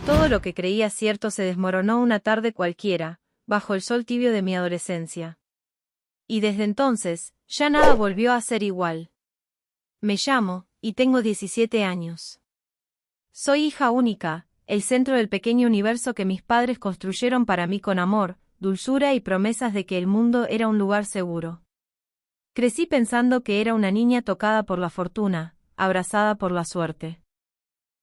Todo lo que creía cierto se desmoronó una tarde cualquiera, bajo el sol tibio de mi adolescencia. Y desde entonces, ya nada volvió a ser igual. Me llamo, y tengo 17 años. Soy hija única, el centro del pequeño universo que mis padres construyeron para mí con amor, dulzura y promesas de que el mundo era un lugar seguro. Crecí pensando que era una niña tocada por la fortuna, abrazada por la suerte.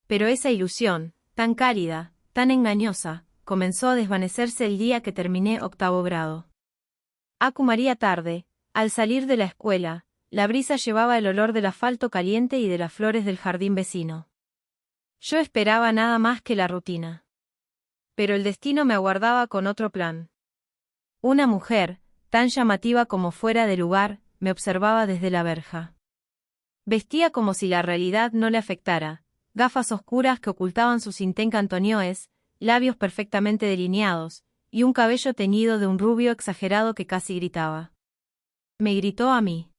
Pero esa ilusión, tan cálida, tan engañosa, comenzó a desvanecerse el día que terminé 8º grado. Acumaría tarde, al salir de la escuela, la brisa llevaba el olor del asfalto caliente y de las flores del jardín vecino. Yo esperaba nada más que la rutina. Pero el destino me aguardaba con otro plan. Una mujer, tan llamativa como fuera de lugar, me observaba desde la verja. Vestía como si la realidad no le afectara, gafas oscuras que ocultaban sus intencantonioes, labios perfectamente delineados, y un cabello teñido de un rubio exagerado que casi gritaba. Me gritó a mí.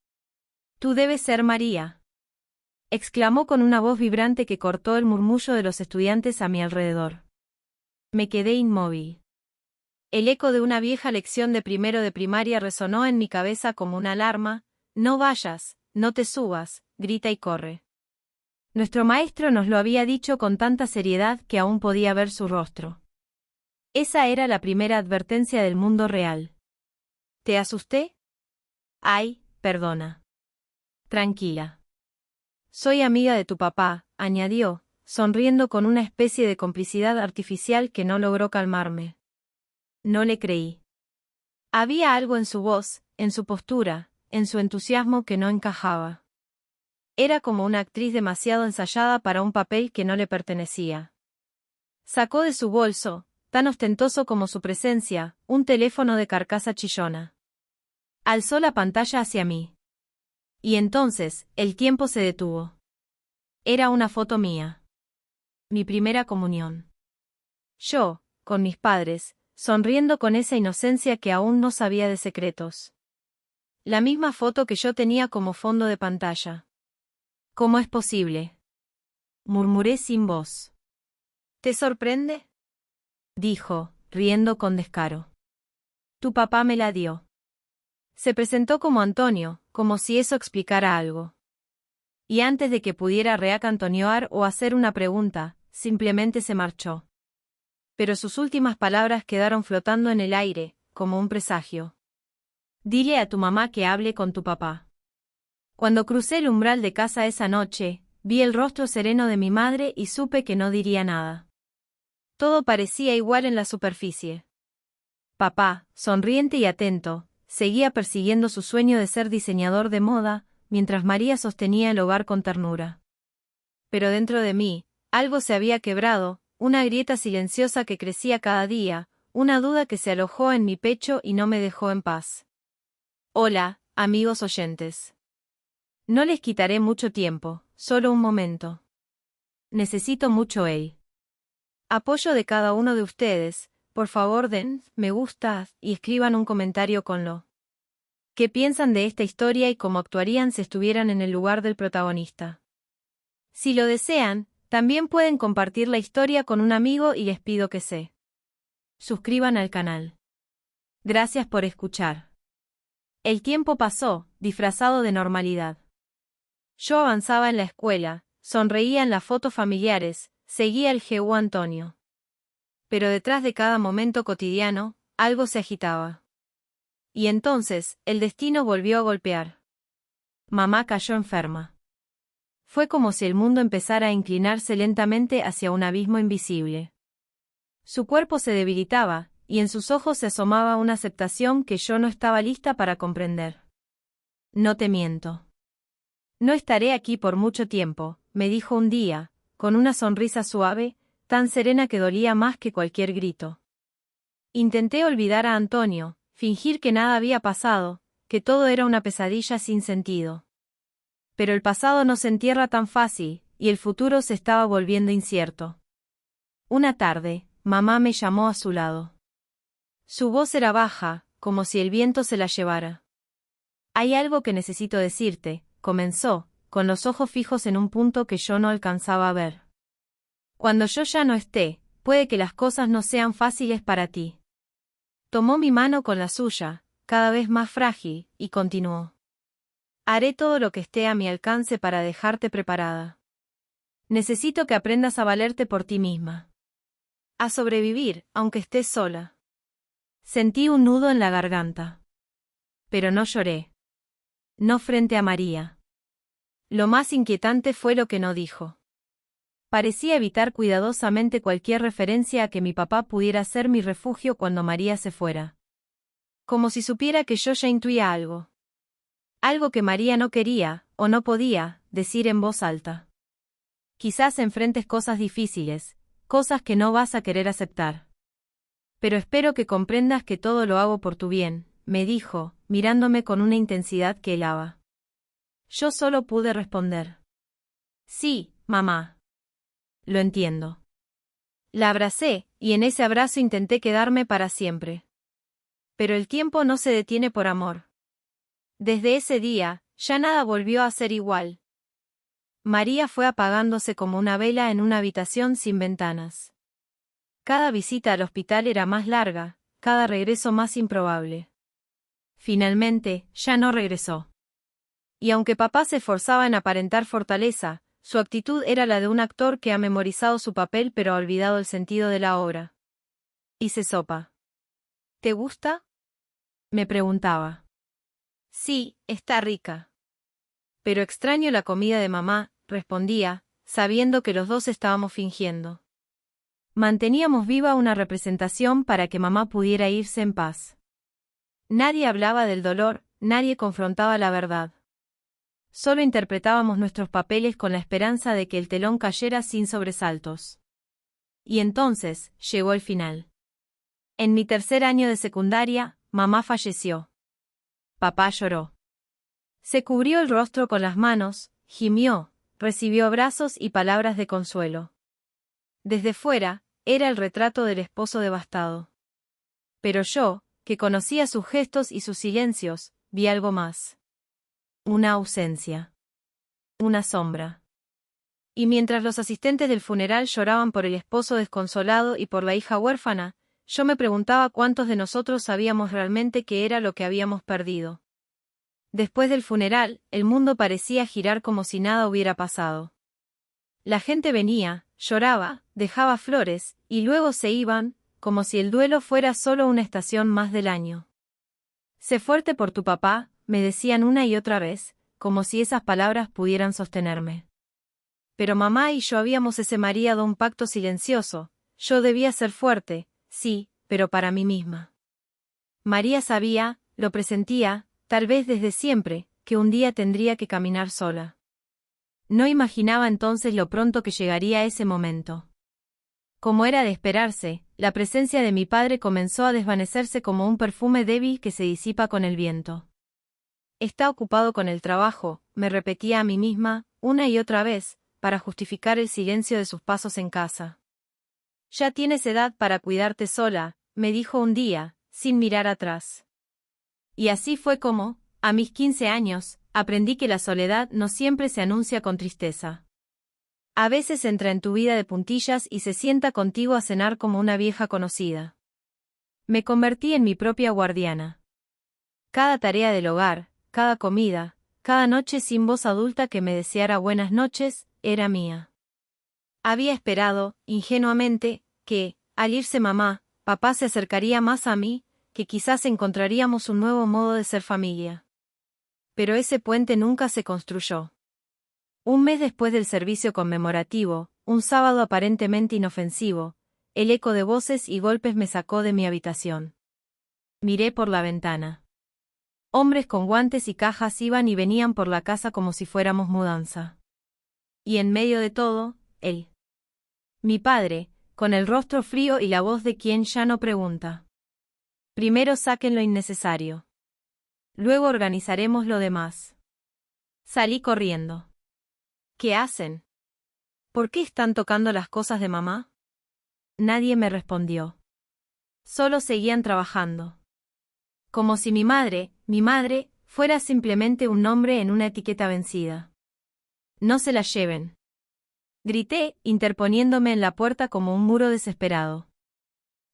«Tú debes ser María», exclamó con una voz vibrante que cortó el murmullo de los estudiantes a mi alrededor. Me quedé inmóvil. El eco de una vieja lección de primero de primaria resonó en mi cabeza como una alarma: «No vayas, no te subas, grita y corre». Nuestro maestro nos lo había dicho con tanta seriedad que aún podía ver su rostro. Esa era la primera advertencia del mundo real. ¿Te asusté? Ay, perdona. Tranquila. Soy amiga de tu papá, añadió, sonriendo con una especie de complicidad artificial que no logró calmarme. No le creí. Había algo en su voz, en su postura, en su entusiasmo que no encajaba. Era como una actriz demasiado ensayada para un papel que no le pertenecía. Sacó de su bolso, tan ostentoso como su presencia, un teléfono de carcasa chillona. Alzó la pantalla hacia mí. Y entonces, el tiempo se detuvo. Era una foto mía. Mi primera comunión. Yo, con mis padres, sonriendo con esa inocencia que aún no sabía de secretos. La misma foto que yo tenía como fondo de pantalla. ¿Cómo es posible?, murmuré sin voz. ¿Te sorprende?, dijo, riendo con descaro. Tu papá me la dio. Se presentó como Antonio, como si eso explicara algo. Y antes de que pudiera reacantonioar o hacer una pregunta, simplemente se marchó. Pero sus últimas palabras quedaron flotando en el aire, como un presagio. Dile a tu mamá que hable con tu papá. Cuando crucé el umbral de casa esa noche, vi el rostro sereno de mi madre y supe que no diría nada. Todo parecía igual en la superficie. Papá, sonriente y atento, seguía persiguiendo su sueño de ser diseñador de moda, mientras María sostenía el hogar con ternura. Pero dentro de mí, algo se había quebrado, una grieta silenciosa que crecía cada día, una duda que se alojó en mi pecho y no me dejó en paz. Hola, amigos oyentes. No les quitaré mucho tiempo, solo un momento. Necesito mucho el apoyo de cada uno de ustedes. Por favor den me gusta y escriban un comentario con lo que piensan de esta historia y cómo actuarían si estuvieran en el lugar del protagonista. Si lo desean, también pueden compartir la historia con un amigo y les pido que se suscriban al canal. Gracias por escuchar. El tiempo pasó, disfrazado de normalidad. Yo avanzaba en la escuela, sonreía en las fotos familiares, seguía el G.U. Antonio. Pero detrás de cada momento cotidiano, algo se agitaba. Y entonces, el destino volvió a golpear. Mamá cayó enferma. Fue como si el mundo empezara a inclinarse lentamente hacia un abismo invisible. Su cuerpo se debilitaba, y en sus ojos se asomaba una aceptación que yo no estaba lista para comprender. No te miento. No estaré aquí por mucho tiempo, me dijo un día, con una sonrisa suave, tan serena que dolía más que cualquier grito. Intenté olvidar a Antonio, fingir que nada había pasado, que todo era una pesadilla sin sentido. Pero el pasado no se entierra tan fácil, y el futuro se estaba volviendo incierto. Una tarde, mamá me llamó a su lado. Su voz era baja, como si el viento se la llevara. Hay algo que necesito decirte, comenzó, con los ojos fijos en un punto que yo no alcanzaba a ver. Cuando yo ya no esté, puede que las cosas no sean fáciles para ti. Tomó mi mano con la suya, cada vez más frágil, y continuó. Haré todo lo que esté a mi alcance para dejarte preparada. Necesito que aprendas a valerte por ti misma. A sobrevivir, aunque estés sola. Sentí un nudo en la garganta. Pero no lloré. No frente a María. Lo más inquietante fue lo que no dijo. Parecía evitar cuidadosamente cualquier referencia a que mi papá pudiera ser mi refugio cuando María se fuera. Como si supiera que yo ya intuía algo. Algo que María no quería, o no podía, decir en voz alta. Quizás enfrentes cosas difíciles, cosas que no vas a querer aceptar. Pero espero que comprendas que todo lo hago por tu bien, me dijo, mirándome con una intensidad que helaba. Yo solo pude responder. Sí, mamá. Lo entiendo. La abracé, y en ese abrazo intenté quedarme para siempre. Pero el tiempo no se detiene por amor. Desde ese día, ya nada volvió a ser igual. María fue apagándose como una vela en una habitación sin ventanas. Cada visita al hospital era más larga, cada regreso más improbable. Finalmente, ya no regresó. Y aunque papá se esforzaba en aparentar fortaleza, su actitud era la de un actor que ha memorizado su papel pero ha olvidado el sentido de la obra. Hice sopa. ¿Te gusta? Me preguntaba. Sí, está rica. Pero extraño la comida de mamá, respondía, sabiendo que los dos estábamos fingiendo. Manteníamos viva una representación para que mamá pudiera irse en paz. Nadie hablaba del dolor, nadie confrontaba la verdad. Solo interpretábamos nuestros papeles con la esperanza de que el telón cayera sin sobresaltos. Y entonces, llegó el final. En mi tercer año de secundaria, mamá falleció. Papá lloró. Se cubrió el rostro con las manos, gimió, recibió abrazos y palabras de consuelo. Desde fuera, era el retrato del esposo devastado. Pero yo, que conocía sus gestos y sus silencios, vi algo más. Una ausencia. Una sombra. Y mientras los asistentes del funeral lloraban por el esposo desconsolado y por la hija huérfana, yo me preguntaba cuántos de nosotros sabíamos realmente qué era lo que habíamos perdido. Después del funeral, el mundo parecía girar como si nada hubiera pasado. La gente venía, lloraba, dejaba flores, y luego se iban, como si el duelo fuera solo una estación más del año. Sé fuerte por tu papá, me decían una y otra vez, como si esas palabras pudieran sostenerme. Pero mamá y yo habíamos esemerado un pacto silencioso, yo debía ser fuerte, sí, pero para mí misma. María sabía, lo presentía, tal vez desde siempre, que un día tendría que caminar sola. No imaginaba entonces lo pronto que llegaría ese momento. Como era de esperarse, la presencia de mi padre comenzó a desvanecerse como un perfume débil que se disipa con el viento. Está ocupado con el trabajo, me repetía a mí misma, una y otra vez, para justificar el silencio de sus pasos en casa. Ya tienes edad para cuidarte sola, me dijo un día, sin mirar atrás. Y así fue como, a mis 15 años, aprendí que la soledad no siempre se anuncia con tristeza. A veces entra en tu vida de puntillas y se sienta contigo a cenar como una vieja conocida. Me convertí en mi propia guardiana. Cada tarea del hogar, cada comida, cada noche sin voz adulta que me deseara buenas noches, era mía. Había esperado, ingenuamente, que, al irse mamá, papá se acercaría más a mí, que quizás encontraríamos un nuevo modo de ser familia. Pero ese puente nunca se construyó. Un mes después del servicio conmemorativo, un sábado aparentemente inofensivo, el eco de voces y golpes me sacó de mi habitación. Miré por la ventana. Hombres con guantes y cajas iban y venían por la casa como si fuéramos mudanza. Y en medio de todo, él. Mi padre, con el rostro frío y la voz de quien ya no pregunta. Primero saquen lo innecesario. Luego organizaremos lo demás. Salí corriendo. ¿Qué hacen? ¿Por qué están tocando las cosas de mamá? Nadie me respondió. Solo seguían trabajando. Como si mi madre, fuera simplemente un nombre en una etiqueta vencida. No se la lleven. Grité, interponiéndome en la puerta como un muro desesperado.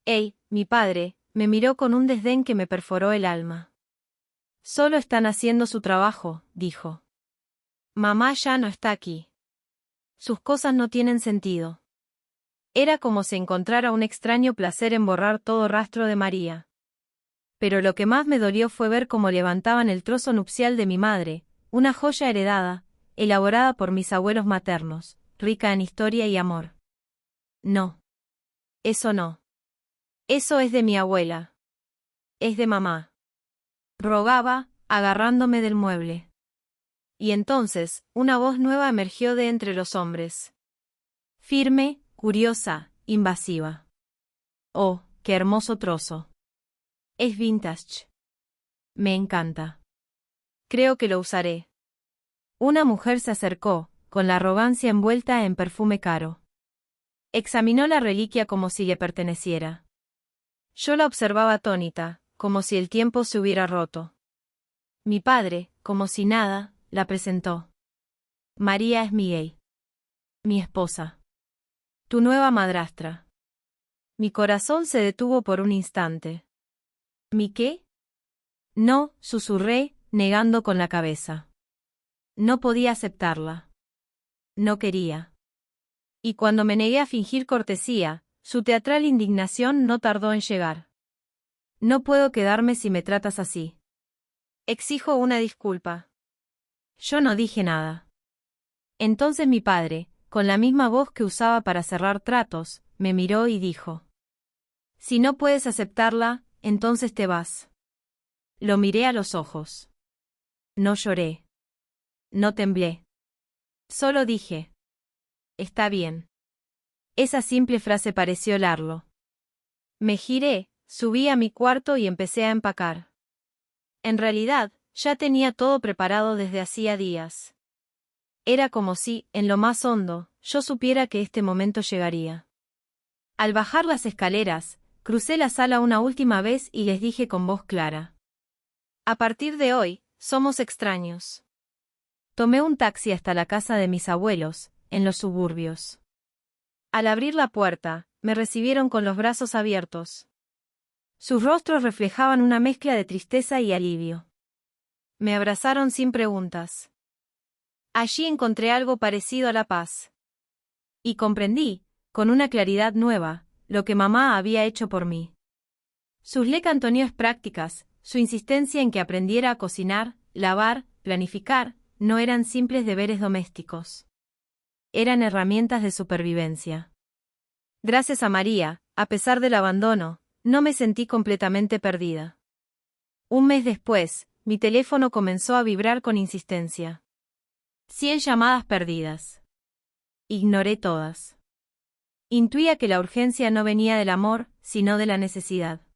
«¡Ey!», mi padre, me miró con un desdén que me perforó el alma. «Solo están haciendo su trabajo», dijo. «Mamá ya no está aquí. Sus cosas no tienen sentido». Era como si encontrara un extraño placer en borrar todo rastro de María. Pero lo que más me dolió fue ver cómo levantaban el trozo nupcial de mi madre, una joya heredada, elaborada por mis abuelos maternos, rica en historia y amor. No. Eso no. Eso es de mi abuela. Es de mamá. Rogaba, agarrándome del mueble. Y entonces, una voz nueva emergió de entre los hombres. Firme, curiosa, invasiva. Oh, qué hermoso trozo. Es vintage. Me encanta. Creo que lo usaré. Una mujer se acercó, con la arrogancia envuelta en perfume caro. Examinó la reliquia como si le perteneciera. Yo la observaba atónita, como si el tiempo se hubiera roto. Mi padre, como si nada, la presentó. María es Miguel. Mi esposa. Tu nueva madrastra. Mi corazón se detuvo por un instante. ¿Mi qué? No, susurré, negando con la cabeza. No podía aceptarla. No quería. Y cuando me negué a fingir cortesía, su teatral indignación no tardó en llegar. No puedo quedarme si me tratas así. Exijo una disculpa. Yo no dije nada. Entonces mi padre, con la misma voz que usaba para cerrar tratos, me miró y dijo: Si no puedes aceptarla, entonces te vas. Lo miré a los ojos. No lloré. No temblé. Solo dije: Está bien. Esa simple frase pareció helarlo. Me giré, subí a mi cuarto y empecé a empacar. En realidad, ya tenía todo preparado desde hacía días. Era como si, en lo más hondo, yo supiera que este momento llegaría. Al bajar las escaleras, crucé la sala una última vez y les dije con voz clara: A partir de hoy, somos extraños. Tomé un taxi hasta la casa de mis abuelos, en los suburbios. Al abrir la puerta, me recibieron con los brazos abiertos. Sus rostros reflejaban una mezcla de tristeza y alivio. Me abrazaron sin preguntas. Allí encontré algo parecido a la paz. Y comprendí, con una claridad nueva, lo que mamá había hecho por mí. Sus lecantonías prácticas, su insistencia en que aprendiera a cocinar, lavar, planificar, no eran simples deberes domésticos. Eran herramientas de supervivencia. Gracias a María, a pesar del abandono, no me sentí completamente perdida. Un mes después, mi teléfono comenzó a vibrar con insistencia. 100 llamadas perdidas. Ignoré todas. Intuía que la urgencia no venía del amor, sino de la necesidad.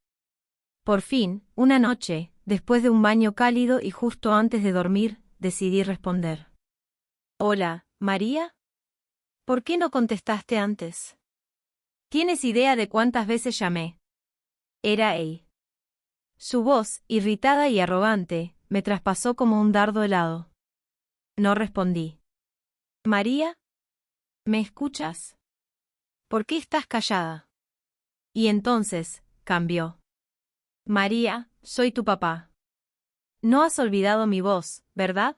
Por fin, una noche, después de un baño cálido y justo antes de dormir, decidí responder. Hola, María. ¿Por qué no contestaste antes? ¿Tienes idea de cuántas veces llamé? Era él. Su voz, irritada y arrogante, me traspasó como un dardo helado. No respondí. María, ¿me escuchas? ¿Por qué estás callada? Y entonces, cambió. María, soy tu papá. No has olvidado mi voz, ¿verdad?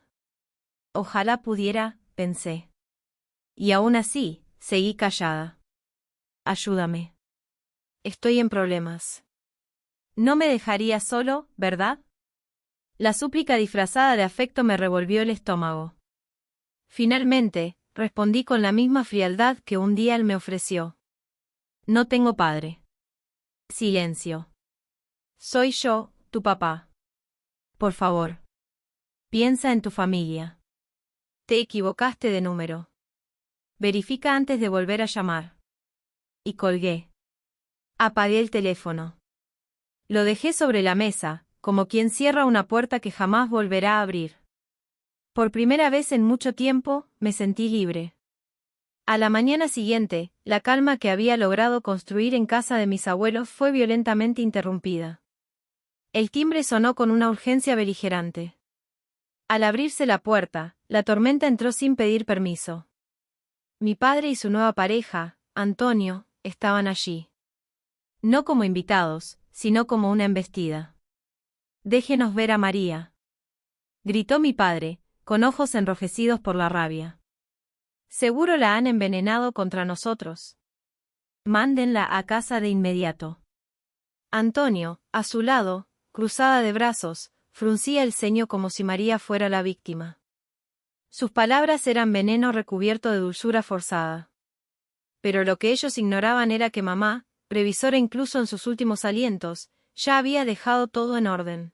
Ojalá pudiera, pensé. Y aún así, seguí callada. Ayúdame. Estoy en problemas. No me dejarías solo, ¿verdad? La súplica disfrazada de afecto me revolvió el estómago. Finalmente, respondí con la misma frialdad que un día él me ofreció. No tengo padre. Silencio. Soy yo, tu papá. Por favor. Piensa en tu familia. Te equivocaste de número. Verifica antes de volver a llamar. Y colgué. Apagué el teléfono. Lo dejé sobre la mesa, como quien cierra una puerta que jamás volverá a abrir. Por primera vez en mucho tiempo, me sentí libre. A la mañana siguiente, la calma que había logrado construir en casa de mis abuelos fue violentamente interrumpida. El timbre sonó con una urgencia beligerante. Al abrirse la puerta, la tormenta entró sin pedir permiso. Mi padre y su nueva pareja, Antonio, estaban allí. No como invitados, sino como una embestida. «Déjenos ver a María», gritó mi padre, con ojos enrojecidos por la rabia. «Seguro la han envenenado contra nosotros. Mándenla a casa de inmediato». Antonio, a su lado, cruzada de brazos, fruncía el ceño como si María fuera la víctima. Sus palabras eran veneno recubierto de dulzura forzada. Pero lo que ellos ignoraban era que mamá, previsora incluso en sus últimos alientos, ya había dejado todo en orden.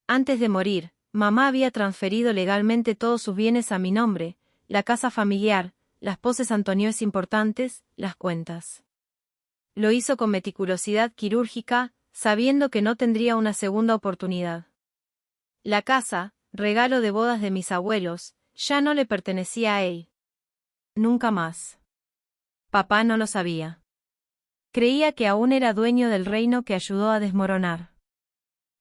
Antes de morir, mamá había transferido legalmente todos sus bienes a mi nombre, la casa familiar, las poses antonioes importantes, las cuentas. Lo hizo con meticulosidad quirúrgica, sabiendo que no tendría una segunda oportunidad. La casa, regalo de bodas de mis abuelos, ya no le pertenecía a él. Nunca más. Papá no lo sabía. Creía que aún era dueño del reino que ayudó a desmoronar.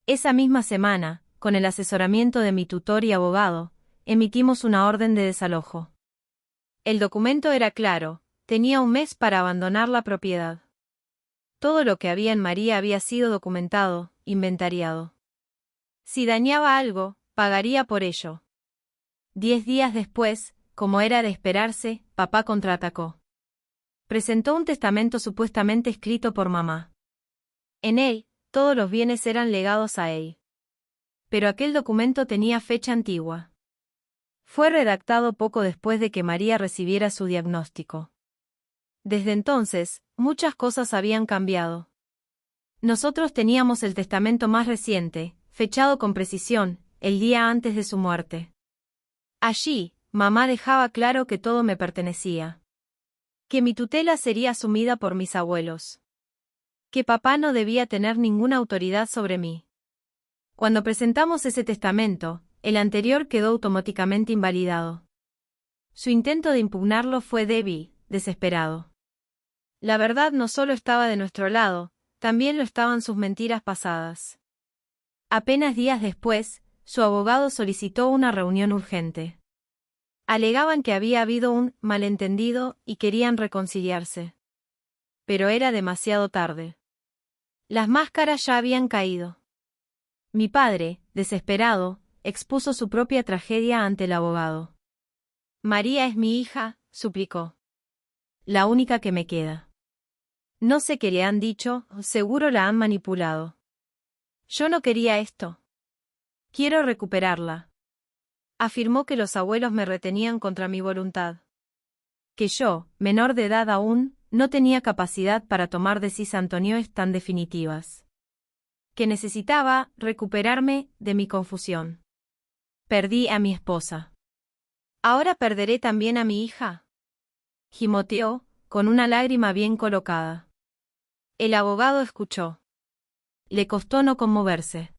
Esa misma semana, con el asesoramiento de mi tutor y abogado, emitimos una orden de desalojo. El documento era claro, tenía un mes para abandonar la propiedad. Todo lo que había en María había sido documentado, inventariado. Si dañaba algo, pagaría por ello. 10 días después, como era de esperarse, papá contraatacó. Presentó un testamento supuestamente escrito por mamá. En él, todos los bienes eran legados a él. Pero aquel documento tenía fecha antigua. Fue redactado poco después de que María recibiera su diagnóstico. Desde entonces, muchas cosas habían cambiado. Nosotros teníamos el testamento más reciente, fechado con precisión, el día antes de su muerte. Allí, mamá dejaba claro que todo me pertenecía. Que mi tutela sería asumida por mis abuelos. Que papá no debía tener ninguna autoridad sobre mí. Cuando presentamos ese testamento, el anterior quedó automáticamente invalidado. Su intento de impugnarlo fue débil, desesperado. La verdad no solo estaba de nuestro lado, también lo estaban sus mentiras pasadas. Apenas días después, su abogado solicitó una reunión urgente. Alegaban que había habido un malentendido y querían reconciliarse. Pero era demasiado tarde. Las máscaras ya habían caído. Mi padre, desesperado, expuso su propia tragedia ante el abogado. «María es mi hija», suplicó. «La única que me queda. No sé qué le han dicho, seguro la han manipulado. Yo no quería esto. Quiero recuperarla». Afirmó que los abuelos me retenían contra mi voluntad. Que yo, menor de edad aún, no tenía capacidad para tomar decisiones antonioes tan definitivas. Que necesitaba recuperarme de mi confusión. Perdí a mi esposa. ¿Ahora perderé también a mi hija?, gimoteó, con una lágrima bien colocada. El abogado escuchó. Le costó no conmoverse.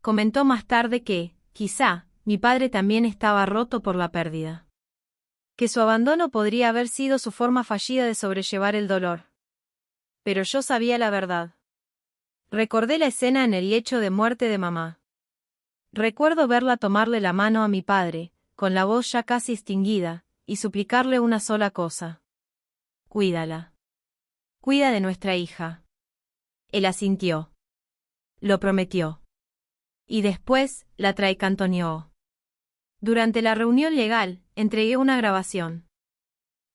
Comentó más tarde que, quizá, mi padre también estaba roto por la pérdida. Que su abandono podría haber sido su forma fallida de sobrellevar el dolor. Pero yo sabía la verdad. Recordé la escena en el lecho de muerte de mamá. Recuerdo verla tomarle la mano a mi padre, con la voz ya casi extinguida, y suplicarle una sola cosa. «Cuídala. Cuida de nuestra hija». Él asintió. Lo prometió. Y después, la traicantoneó. Durante la reunión legal, entregué una grabación.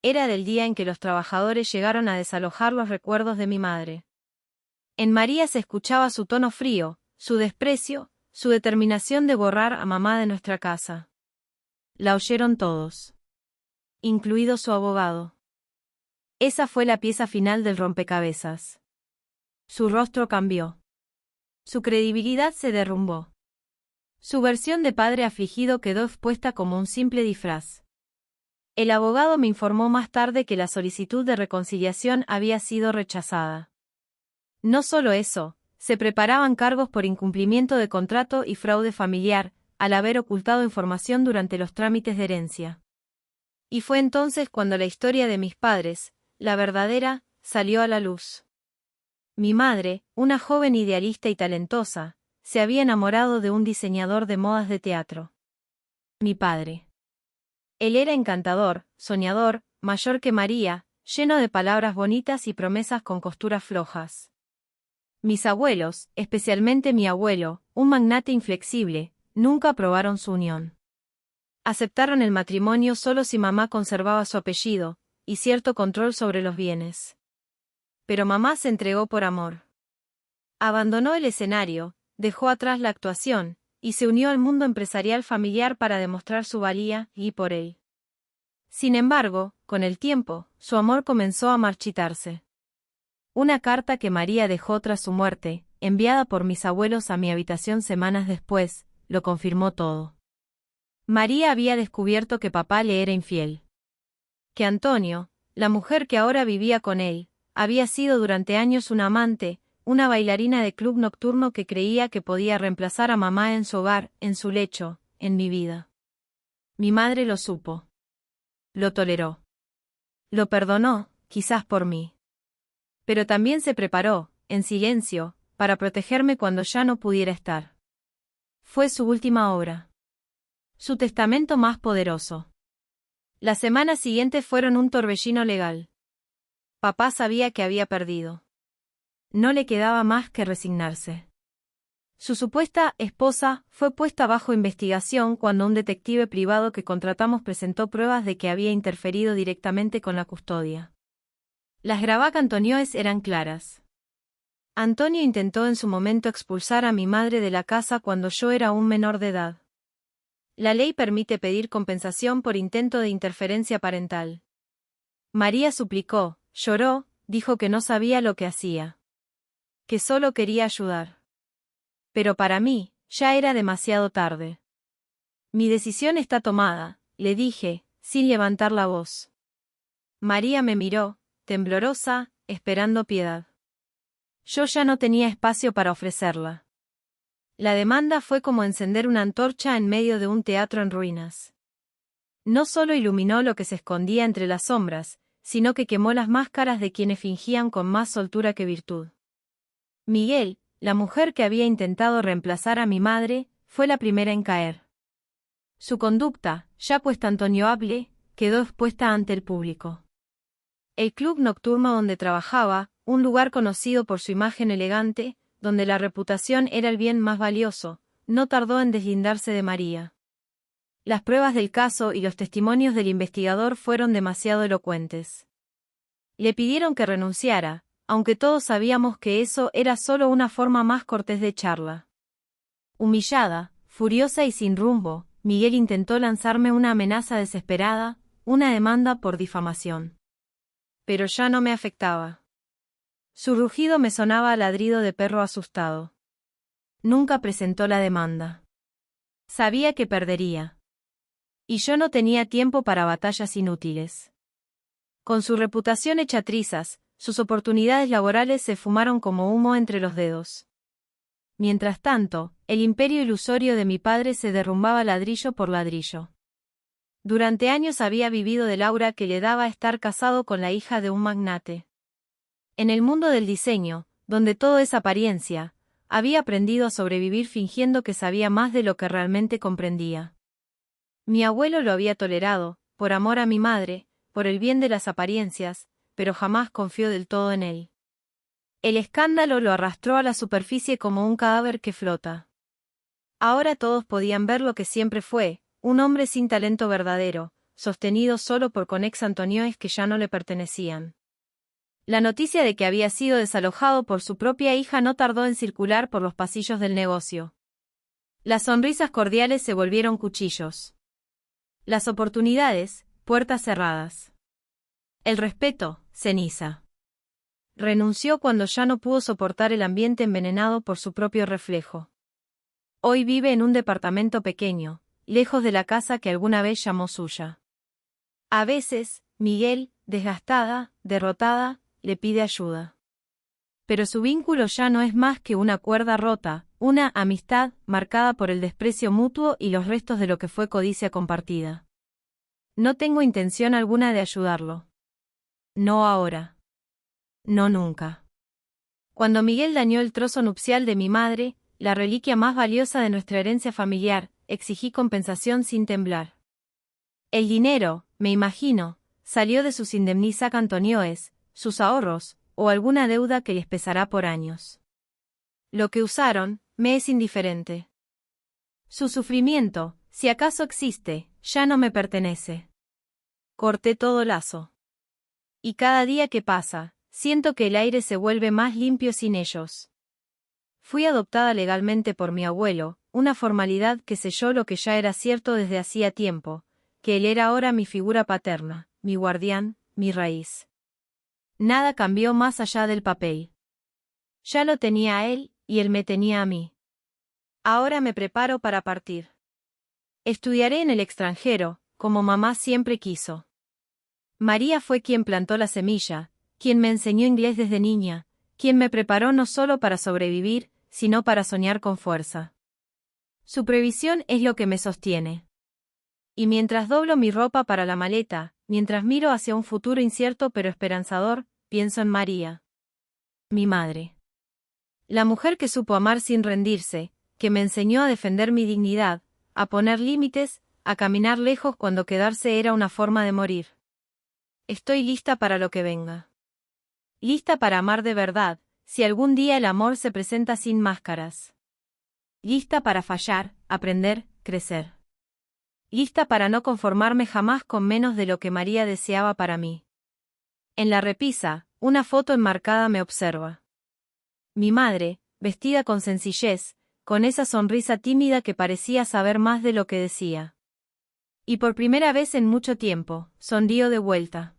Era del día en que los trabajadores llegaron a desalojar los recuerdos de mi madre. En María se escuchaba su tono frío, su desprecio, su determinación de borrar a mamá de nuestra casa. La oyeron todos. Incluido su abogado. Esa fue la pieza final del rompecabezas. Su rostro cambió. Su credibilidad se derrumbó. Su versión de padre afligido quedó expuesta como un simple disfraz. El abogado me informó más tarde que la solicitud de reconciliación había sido rechazada. No solo eso, se preparaban cargos por incumplimiento de contrato y fraude familiar, al haber ocultado información durante los trámites de herencia. Y fue entonces cuando la historia de mis padres, la verdadera, salió a la luz. Mi madre, una joven idealista y talentosa, se había enamorado de un diseñador de modas de teatro. Mi padre. Él era encantador, soñador, mayor que María, lleno de palabras bonitas y promesas con costuras flojas. Mis abuelos, especialmente mi abuelo, un magnate inflexible, nunca aprobaron su unión. Aceptaron el matrimonio solo si mamá conservaba su apellido y cierto control sobre los bienes. Pero mamá se entregó por amor. Abandonó el escenario, dejó atrás la actuación, y se unió al mundo empresarial familiar para demostrar su valía y por él. Sin embargo, con el tiempo, su amor comenzó a marchitarse. Una carta que María dejó tras su muerte, enviada por mis abuelos a mi habitación semanas después, lo confirmó todo. María había descubierto que papá le era infiel. Que Antonio, la mujer que ahora vivía con él, había sido durante años una amante, una bailarina de club nocturno que creía que podía reemplazar a mamá en su hogar, en su lecho, en mi vida. Mi madre lo supo. Lo toleró. Lo perdonó, quizás por mí. Pero también se preparó, en silencio, para protegerme cuando ya no pudiera estar. Fue su última obra. Su testamento más poderoso. Las semanas siguientes fueron un torbellino legal. Papá sabía que había perdido. No le quedaba más que resignarse. Su supuesta esposa fue puesta bajo investigación cuando un detective privado que contratamos presentó pruebas de que había interferido directamente con la custodia. Las grabacantonioes eran claras. Antonio intentó en su momento expulsar a mi madre de la casa cuando yo era un menor de edad. La ley permite pedir compensación por intento de interferencia parental. María suplicó, lloró, dijo que no sabía lo que hacía. Que solo quería ayudar. Pero para mí, ya era demasiado tarde. Mi decisión está tomada, le dije, sin levantar la voz. María me miró, temblorosa, esperando piedad. Yo ya no tenía espacio para ofrecerla. La demanda fue como encender una antorcha en medio de un teatro en ruinas. No solo iluminó lo que se escondía entre las sombras, sino que quemó las máscaras de quienes fingían con más soltura que virtud. Miguel, la mujer que había intentado reemplazar a mi madre, fue la primera en caer. Su conducta, ya pues tanto innoble, quedó expuesta ante el público. El club nocturno donde trabajaba, un lugar conocido por su imagen elegante, donde la reputación era el bien más valioso, no tardó en deslindarse de María. Las pruebas del caso y los testimonios del investigador fueron demasiado elocuentes. Le pidieron que renunciara, aunque todos sabíamos que eso era solo una forma más cortés de echarla. Humillada, furiosa y sin rumbo, Miguel intentó lanzarme una amenaza desesperada, una demanda por difamación. Pero ya no me afectaba. Su rugido me sonaba a ladrido de perro asustado. Nunca presentó la demanda. Sabía que perdería. Y yo no tenía tiempo para batallas inútiles. Con su reputación hecha trizas, sus oportunidades laborales se fumaron como humo entre los dedos. Mientras tanto, el imperio ilusorio de mi padre se derrumbaba ladrillo por ladrillo. Durante años había vivido del aura que le daba estar casado con la hija de un magnate. En el mundo del diseño, donde todo es apariencia, había aprendido a sobrevivir fingiendo que sabía más de lo que realmente comprendía. Mi abuelo lo había tolerado, por amor a mi madre, por el bien de las apariencias, pero jamás confió del todo en él. El escándalo lo arrastró a la superficie como un cadáver que flota. Ahora todos podían ver lo que siempre fue, un hombre sin talento verdadero, sostenido solo por conex antonioes que ya no le pertenecían. La noticia de que había sido desalojado por su propia hija no tardó en circular por los pasillos del negocio. Las sonrisas cordiales se volvieron cuchillos. Las oportunidades, puertas cerradas. El respeto, ceniza. Renunció cuando ya no pudo soportar el ambiente envenenado por su propio reflejo. Hoy vive en un departamento pequeño, lejos de la casa que alguna vez llamó suya. A veces, Miguel, desgastada, derrotada, le pide ayuda. Pero su vínculo ya no es más que una cuerda rota, una amistad marcada por el desprecio mutuo y los restos de lo que fue codicia compartida. No tengo intención alguna de ayudarlo. No ahora. No nunca. Cuando Miguel dañó el trozo nupcial de mi madre, la reliquia más valiosa de nuestra herencia familiar, exigí compensación sin temblar. El dinero, me imagino, salió de sus indemniza cantonioes, sus ahorros, o alguna deuda que les pesará por años. Lo que usaron, me es indiferente. Su sufrimiento, si acaso existe, ya no me pertenece. Corté todo lazo. Y cada día que pasa, siento que el aire se vuelve más limpio sin ellos. Fui adoptada legalmente por mi abuelo, una formalidad que selló lo que ya era cierto desde hacía tiempo, que él era ahora mi figura paterna, mi guardián, mi raíz. Nada cambió más allá del papel. Ya lo tenía a él, y él me tenía a mí. Ahora me preparo para partir. Estudiaré en el extranjero, como mamá siempre quiso. María fue quien plantó la semilla, quien me enseñó inglés desde niña, quien me preparó no solo para sobrevivir, sino para soñar con fuerza. Su previsión es lo que me sostiene. Y mientras doblo mi ropa para la maleta, mientras miro hacia un futuro incierto pero esperanzador, pienso en María. Mi madre. La mujer que supo amar sin rendirse, que me enseñó a defender mi dignidad, a poner límites, a caminar lejos cuando quedarse era una forma de morir. Estoy lista para lo que venga. Lista para amar de verdad, si algún día el amor se presenta sin máscaras. Lista para fallar, aprender, crecer. Lista para no conformarme jamás con menos de lo que María deseaba para mí. En la repisa, una foto enmarcada me observa. Mi madre, vestida con sencillez, con esa sonrisa tímida que parecía saber más de lo que decía. Y por primera vez en mucho tiempo, sonrío de vuelta.